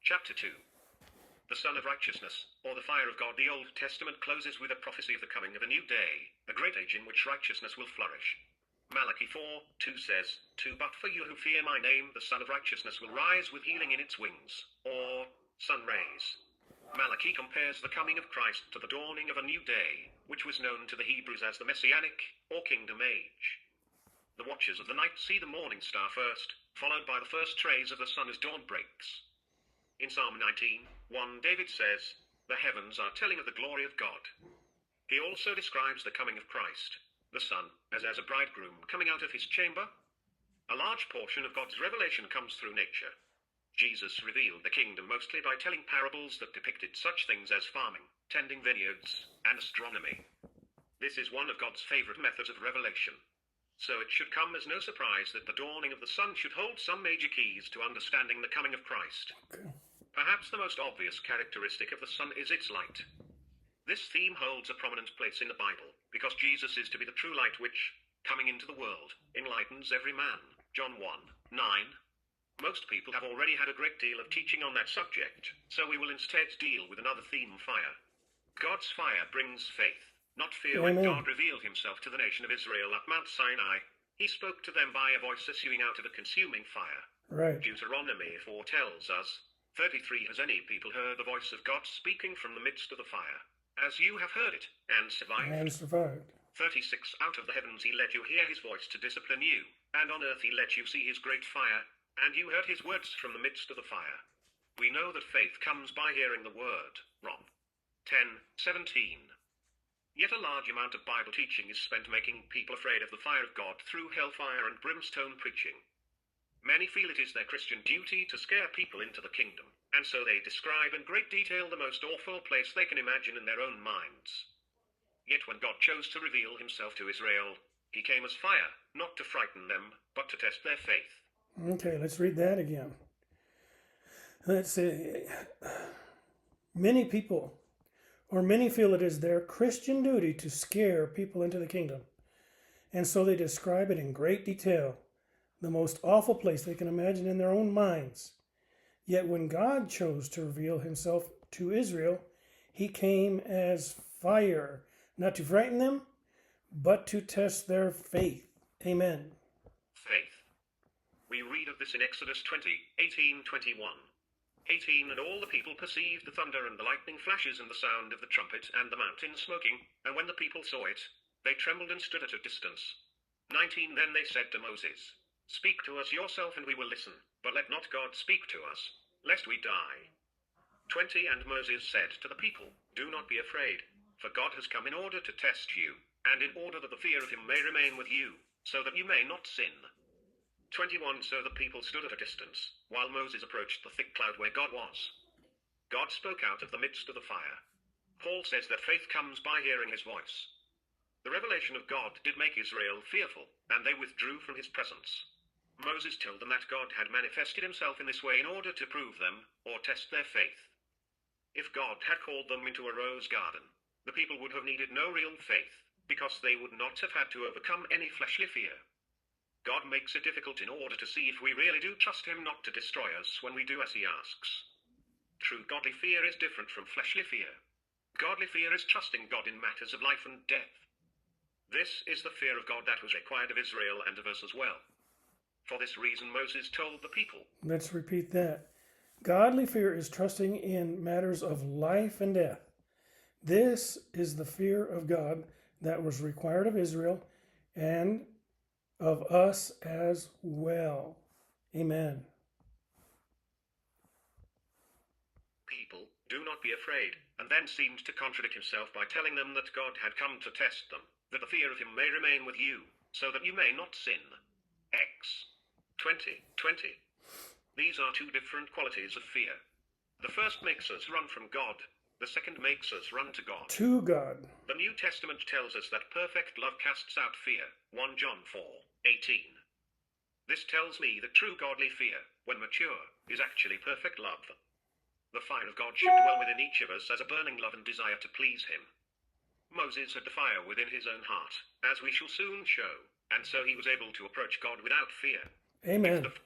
Chapter 2. The Son of Righteousness, or the fire of God. The Old Testament closes with a prophecy of the coming of a new day, a great age in which righteousness will flourish. Malachi 4:2 says, But for you who fear my name, the Son of Righteousness will rise with healing in its wings, or sun rays. Malachi compares the coming of Christ to the dawning of a new day, which was known to the Hebrews as the Messianic, or Kingdom Age. The watchers of the night see the morning star first, followed by the first rays of the sun as dawn breaks. In Psalm 19:1, David says, The heavens are telling of the glory of God. He also describes the coming of Christ, the Son, as a bridegroom coming out of his chamber. A large portion of God's revelation comes through nature. Jesus revealed the kingdom mostly by telling parables that depicted such things as farming, tending vineyards, and astronomy. This is one of God's favorite methods of revelation. So it should come as no surprise that the dawning of the sun should hold some major keys to understanding the coming of Christ. Okay. Perhaps the most obvious characteristic of the sun is its light. This theme holds a prominent place in the Bible, because Jesus is to be the true light which, coming into the world, enlightens every man. John 1:9. Most people have already had a great deal of teaching on that subject, so we will instead deal with another theme: fire. God's fire brings faith, not fear. Amen. When God revealed himself to the nation of Israel at Mount Sinai, he spoke to them by a voice issuing out of a consuming fire. Right. Deuteronomy 4 tells us, 33 Has any people heard the voice of God speaking from the midst of the fire, as you have heard it, and survived? And survived. 36 Out of the heavens he let you hear his voice to discipline you, and on earth he let you see his great fire, and you heard his words from the midst of the fire. We know that faith comes by hearing the word. Rom 10:17. Yet a large amount of Bible teaching is spent making people afraid of the fire of God through hellfire and brimstone preaching. Many feel it is their Christian duty to scare people into the kingdom, and so they describe in great detail the most awful place they can imagine in their own minds. Yet when God chose to reveal himself to Israel, he came as fire, not to frighten them, but to test their faith. Okay, let's read that again. Let's see. Many people, or many feel it is their Christian duty to scare people into the kingdom, and so they describe it in great detail, the most awful place they can imagine in their own minds. Yet when God chose to reveal himself to Israel, he came as fire, not to frighten them, but to test their faith. Amen. Faith. We read of this in Exodus 20:18-21. 18 And all the people perceived the thunder and the lightning flashes and the sound of the trumpet and the mountain smoking, and when the people saw it, they trembled and stood at a distance. 19 Then they said to Moses, Speak to us yourself and we will listen, but let not God speak to us, lest we die. 20 And Moses said to the people, Do not be afraid, for God has come in order to test you, and in order that the fear of him may remain with you, so that you may not sin. 21 So the people stood at a distance, while Moses approached the thick cloud where God was. God spoke out of the midst of the fire. Paul says that faith comes by hearing his voice. The revelation of God did make Israel fearful, and they withdrew from his presence. Moses told them that God had manifested himself in this way in order to prove them, or test their faith. If God had called them into a rose garden, the people would have needed no real faith, because they would not have had to overcome any fleshly fear. God makes it difficult in order to see if we really do trust him not to destroy us when we do as he asks. True godly fear is different from fleshly fear. Godly fear is trusting God in matters of life and death. This is the fear of God that was required of Israel and of us as well. For this reason Moses told the people. Let's repeat that. Godly fear is trusting in matters of life and death. This is the fear of God that was required of Israel and of us as well. Amen. People, do not be afraid, and then seemed to contradict himself by telling them that God had come to test them, that the fear of him may remain with you, so that you may not sin. Acts 20:20. These are two different qualities of fear. The first makes us run from God. The second makes us run to God. To God. The New Testament tells us that perfect love casts out fear. 1 John 4:18. This tells me that true godly fear, when mature, is actually perfect love. The fire of God should dwell within each of us as a burning love and desire to please him. Moses had the fire within his own heart, as we shall soon show, and so he was able to approach God without fear. Amen. If the